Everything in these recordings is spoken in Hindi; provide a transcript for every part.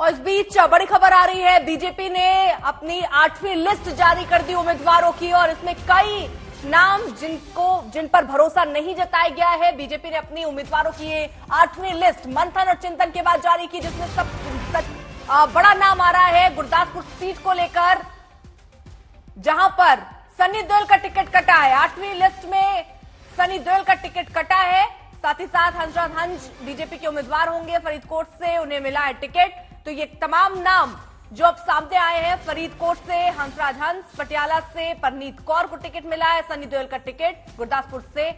और इस बीच बड़ी खबर आ रही है, बीजेपी ने अपनी 8वीं लिस्ट जारी कर दी उम्मीदवारों की और इसमें कई नाम जिन पर भरोसा नहीं जताया गया है। बीजेपी ने अपनी उम्मीदवारों की ये 8वीं लिस्ट मंथन और चिंतन के बाद जारी की, जिसमें बड़ा नाम आ रहा है गुरदासपुर सीट को लेकर, जहां पर सनी देओल का टिकट कटा है। 8वीं लिस्ट में सनी देओल का टिकट कटा है। साथ ही साथ हंसराज हंस बीजेपी के उम्मीदवार होंगे फरीदकोट से, उन्हें मिला है टिकट। तो ये तमाम नाम जो अब सामने आए हैं, फरीदकोट से हंसराज हंस, पटियाला से परनीत कौर को टिकट मिला है, सनी देओल का टिकट गुरदासपुर से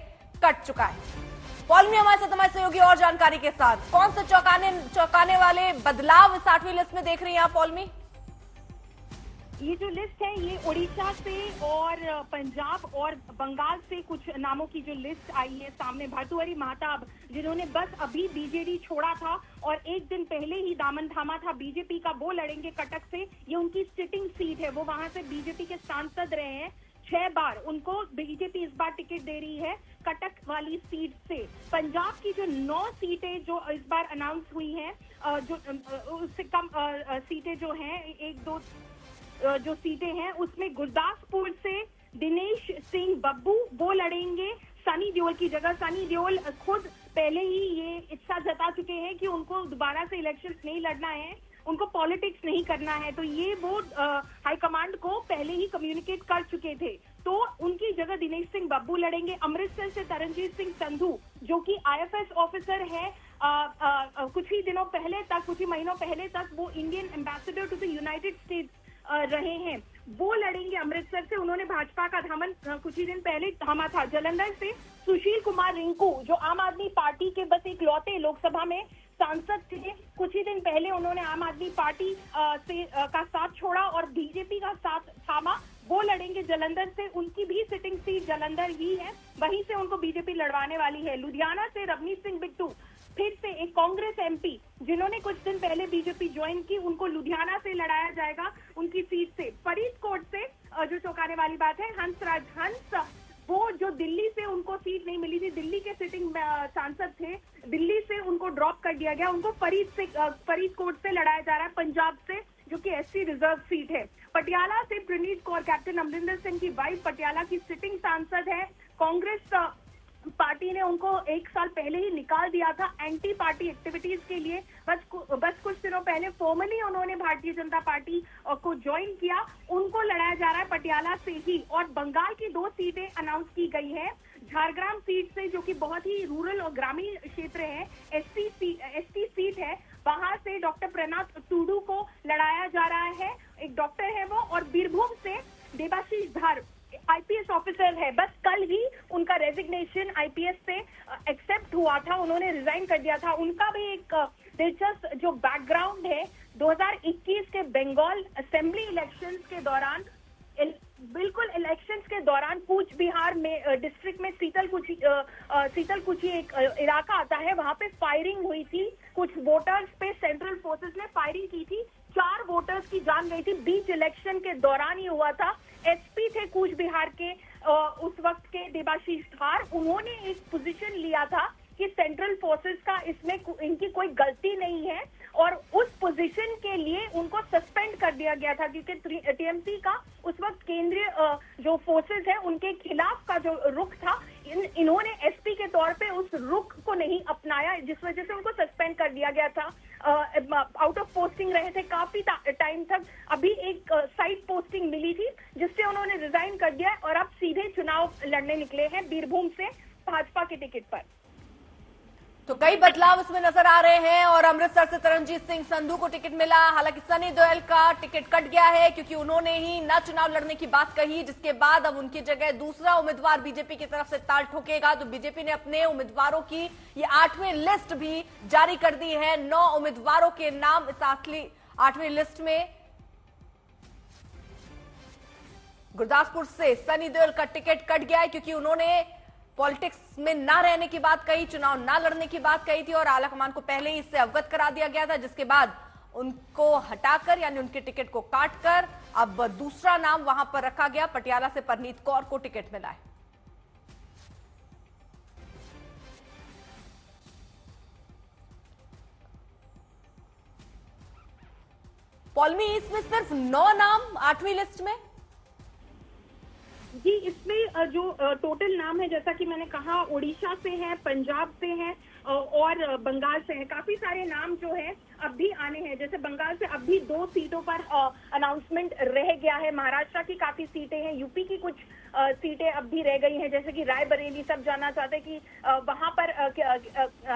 कट चुका है। पॉलमी हमारे साथ हमारे सहयोगी और जानकारी के साथ, कौन से चौंकाने वाले बदलाव इस 8वीं लिस्ट में देख रही हैं आप पॉलमी? ये जो लिस्ट है ये उड़ीसा से और पंजाब और बंगाल से कुछ नामों की जो लिस्ट आई है सामने। भर्तृहरि महताब, जिन्होंने बस अभी बीजेडी छोड़ा था और एक दिन पहले ही दामन थामा था बीजेपी का, वो लड़ेंगे कटक से। ये उनकी सिटिंग सीट है, वो वहां से बीजेपी के सांसद रहे हैं 6 बार। उनको बीजेपी इस बार टिकट दे रही है कटक वाली सीट से। पंजाब की जो 9 सीटें जो इस बार अनाउंस हुई हैं, जो उससे कम सीटें जो हैं, 1-2 जो सीटें हैं, उसमें गुरदासपुर से दिनेश सिंह बब्बू वो लड़ेंगे सनी देओल की जगह। सनी देओल खुद पहले ही ये इच्छा जता चुके हैं कि उनको दोबारा से इलेक्शन नहीं लड़ना है, उनको पॉलिटिक्स नहीं करना है। तो ये वो हाईकमांड को पहले ही कम्युनिकेट कर चुके थे। तो उनकी जगह दिनेश सिंह बब्बू लड़ेंगे। अमृतसर से तरनजीत सिंह संधू, जो कि IFS ऑफिसर है, कुछ ही दिनों पहले तक, कुछ ही महीनों पहले तक वो Indian ambassador to the United States रहे हैं, वो लड़ेंगे अमृतसर से। उन्होंने भाजपा का दामन कुछ ही दिन पहले थामा था। जालंधर से सुशील कुमार रिंकू, जो आम आदमी पार्टी के बस एक लौते लोकसभा में सांसद थे, कुछ ही दिन पहले उन्होंने आम आदमी पार्टी का साथ छोड़ा और बीजेपी का साथ थामा, वो लड़ेंगे जालंधर से। उनकी भी सिटिंग सीट जालंधर ही है, वहीं से उनको बीजेपी लड़वाने वाली है। लुधियाना से रवनीत सिंह बिट्टू, फिर से एक कांग्रेस MP जिन्होंने कुछ दिन पहले बीजेपी ज्वाइन की, उनको लुधियाना से लड़ाया जाएगा उनकी सीट से। फरीदकोट से जो चौंकाने वाली बात है, हंसराज हंस, वो जो दिल्ली से उनको सीट नहीं मिली थी, दिल्ली के सिटिंग सांसद थे, दिल्ली से उनको ड्रॉप कर दिया गया, उनको फरीदकोट से लड़ाया जा रहा है, पंजाब से, जो कि SC रिजर्व सीट है। पटियाला से प्रणीत कौर, कैप्टन अमरिंदर सिंह की वाइफ, पटियाला की सिटिंग सांसद है। कांग्रेस पार्टी ने उनको 1 साल पहले ही निकाल दिया था एंटी पार्टी एक्टिविटीज के लिए। बस कुछ दिनों पहले फॉर्मली उन्होंने भारतीय जनता पार्टी को ज्वाइन किया। उनको लड़ाया जा रहा है पटियाला से ही। और बंगाल की 2 सीटें अनाउंस की गई है। झारग्राम सीट से, जो कि बहुत ही रूरल और ग्रामीण क्षेत्र है, ST सीट है, वहां से डॉक्टर प्रणात टूडू को लड़ाया जा रहा है, एक डॉक्टर है वो। और बीरभूम से देबाशीष धार, IPS ऑफिसर है, बस कल ही उनका रेजिग्नेशन IPS से एक्सेप्ट हुआ था, उन्होंने रिजाइन कर दिया था। उनका भी एक दिलचस्प जो बैकग्राउंड है, 2021 के बंगाल असेंबली इलेक्शंस के दौरान, बिल्कुल इलेक्शंस के दौरान कूच बिहार में डिस्ट्रिक्ट में सीतलकुची एक इलाका आता है, वहां पे फायरिंग हुई थी, कुछ वोटर्स पे सेंट्रल फोर्सेस ने फायरिंग की थी, 4 वोटर्स की जान गई थी। बीच इलेक्शन के दौरान ही हुआ था। SP थे कूच बिहार के उस वक्त के देबाशीष धार, उन्होंने एक पोजीशन लिया था कि सेंट्रल फोर्सेस का इसमें इनकी कोई गलती नहीं है, और उस पोजीशन के लिए उनको सस्पेंड कर दिया गया था, क्योंकि TMC का उस वक्त केंद्रीय जो फोर्सेस है उनके खिलाफ का जो रुख था, इन्होंने SP के तौर पे उस रुख को नहीं अपनाया, जिस वजह से उनको सस्पेंड कर दिया गया था। आउट ऑफ पोस्टिंग रहे थे काफी टाइम तक। अभी एक साइड पोस्टिंग मिली थी जिससे उन्होंने रिजाइन कर दिया और अब सीधे चुनाव लड़ने निकले हैं बीरभूम से भाजपा के टिकट पर। तो कई बदलाव इसमें नजर आ रहे हैं। और अमृतसर से तरनजीत सिंह संधू को टिकट मिला, हालांकि सनी देओल का टिकट कट गया है क्योंकि उन्होंने ही न चुनाव लड़ने की बात कही, जिसके बाद अब उनकी जगह दूसरा उम्मीदवार बीजेपी की तरफ से ताल ठोकेगा। तो बीजेपी ने अपने उम्मीदवारों की ये 8वीं लिस्ट भी जारी कर दी है। 9 उम्मीदवारों के नाम इस 8वीं लिस्ट में। गुरदासपुर से सनी देओल का टिकट कट गया है क्योंकि उन्होंने पॉलिटिक्स में ना रहने की बात कही, चुनाव ना लड़ने की बात कही थी और आलाकमान को पहले ही इससे अवगत करा दिया गया था, जिसके बाद उनको हटाकर, यानी उनके टिकट को काटकर अब दूसरा नाम वहां पर रखा गया। पटियाला से परनीत कौर को टिकट मिला है। पॉलमी, इसमें सिर्फ 9 नाम 8वीं लिस्ट में। जी, इसमें जो टोटल नाम है, जैसा कि मैंने कहा, उड़ीसा से है, पंजाब से है और बंगाल से है। काफी सारे नाम जो है अब भी आने हैं। जैसे बंगाल से अब भी 2 सीटों पर अनाउंसमेंट रह गया है। महाराष्ट्र की काफी सीटें हैं, यूपी की कुछ सीटें अब भी रह गई हैं, जैसे कि रायबरेली। सब जानना चाहते हैं कि वहां पर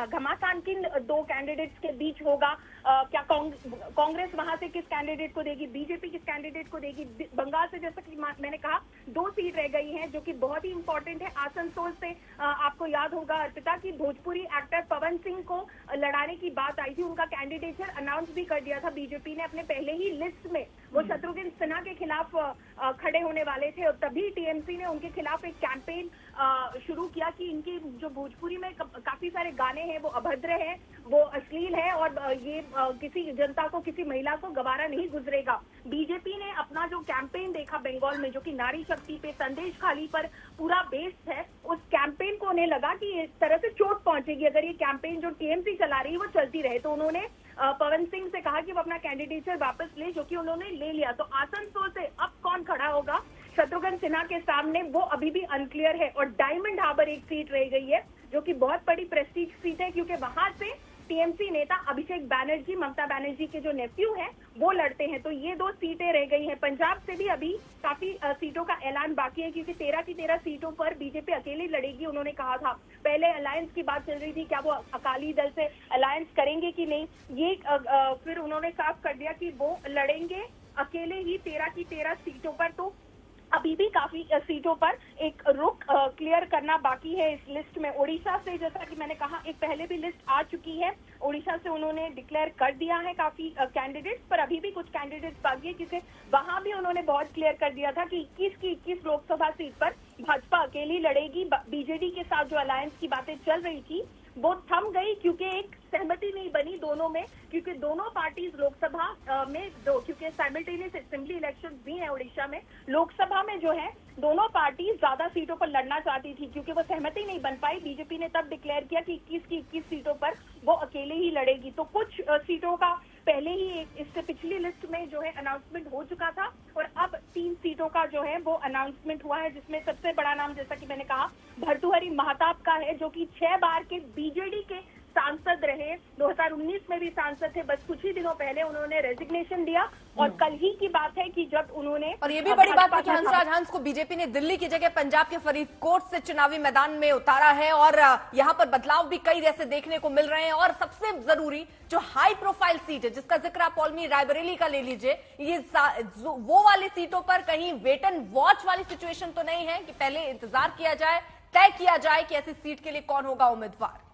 घमासान किन 2 कैंडिडेट्स के बीच होगा। क्या कांग्रेस वहां से किस कैंडिडेट को देगी, बीजेपी किस कैंडिडेट को देगी। बंगाल से, जैसा कि मैंने कहा, 2 सीट रह गई हैं जो कि बहुत ही इंपॉर्टेंट है। आसनसोल से आपको याद होगा अर्पिता की भोजपुरी एक्टर पवन सिंह को लड़ाने की बात आई थी। उनका कैंडिडेचर अनाउंस भी कर दिया था बीजेपी ने अपने पहले ही लिस्ट में। वो शत्रुघ्न सिन्हा के खिलाफ खड़े होने वाले थे और तभी टीएमसी ने उनके खिलाफ एक कैंपेन शुरू किया कि इनकी जो भोजपुरी में काफी सारे गाने हैं वो अभद्र हैं, वो अश्लील है और ये किसी जनता को, किसी महिला को गवारा नहीं गुजरेगा। बीजेपी ने अपना जो कैंपेन देखा बंगाल में, जो कि नारी शक्ति पे, संदेश खाली पर पूरा बेस्ड है, उस कैंपेन को उन्हें लगा कि इस तरह से चोट पहुंचेगी अगर ये कैंपेन जो टीएमसी चला रही है वो चलती रहे। तो उन्होंने पवन सिंह से कहा कि वो अपना कैंडिडेचर वापस ले, जो कि उन्होंने ले लिया। तो आसनसोल से अब कौन खड़ा होगा शत्रुघ्न सिन्हा के सामने, वो अभी भी अनक्लियर है। और डायमंड हार्बर एक सीट रह गई है जो कि बहुत बड़ी प्रेस्टीज सीट है, क्योंकि वहां से टीएमसी नेता अभिषेक बैनर्जी, ममता बैनर्जी के जो नेफ्यू हैं, वो लड़ते हैं। तो ये 2 सीटें रह गई हैं। पंजाब से भी अभी काफी सीटों का ऐलान बाकी है, क्योंकि 13 की 13 सीटों पर बीजेपी अकेली लड़ेगी। उन्होंने कहा था, पहले अलायंस की बात चल रही थी, क्या वो अकाली दल से अलायंस करेंगे कि नहीं, ये फिर उन्होंने साफ कर दिया कि वो लड़ेंगे अकेले ही 13 की 13 सीटों पर। तो अभी भी काफी सीटों पर एक रुख क्लियर करना बाकी है इस लिस्ट में। ओडिशा से, जैसा कि मैंने कहा, एक पहले भी लिस्ट आ चुकी है। ओडिशा से उन्होंने डिक्लेयर कर दिया है काफी कैंडिडेट्स, पर अभी भी कुछ कैंडिडेट्स बाकी है, क्योंकि वहां भी उन्होंने बहुत क्लियर कर दिया था कि 21 की 21 लोकसभा सीट पर भाजपा अकेली लड़ेगी। बीजेडी के साथ जो अलायंस की बातें चल रही थी वो थम गई, क्योंकि एक सहमति नहीं बनी दोनों में, क्योंकि दोनों पार्टीज लोकसभा में क्योंकि साइमल्टेनियस असेंबली इलेक्शन भी है उड़ीसा में, लोकसभा में जो है दोनों पार्टी ज्यादा सीटों पर लड़ना चाहती थी, क्योंकि वो सहमति नहीं बन पाई। बीजेपी ने तब डिक्लेयर किया कि 21 की 21 सीटों पर वो अकेले ही लड़ेगी। तो कुछ सीटों का पहले ही इससे पिछली लिस्ट में जो है अनाउंसमेंट हो चुका था, और अब 3 सीटों का जो है वो अनाउंसमेंट हुआ है, जिसमें सबसे बड़ा नाम, जैसा कि मैंने कहा, भर्तृहरि महताब का है, जो कि 6 बार के बीजेडी के सांसद रहे। 2019 में भी सांसद थे। बस कुछ ही दिनों पहले उन्होंने रेजिग्नेशन दिया और कल ही की बात है कि जब उन्होंने, और ये भी बड़ी बात है कि हंसराज हंस को बीजेपी ने दिल्ली की जगह पंजाब के फरीदकोट से चुनावी मैदान में उतारा है, और यहाँ पर बदलाव भी कई जैसे देखने को मिल रहे हैं। और सबसे जरूरी जो हाई प्रोफाइल सीट है, जिसका जिक्र आप पॉलमी रायबरेली का ले लीजिए, ये वो वाली सीटों पर कहीं वेट एंड वॉच वाली सिचुएशन तो नहीं है कि पहले इंतजार किया जाए, तय किया जाए कि ऐसी सीट के लिए कौन होगा उम्मीदवार।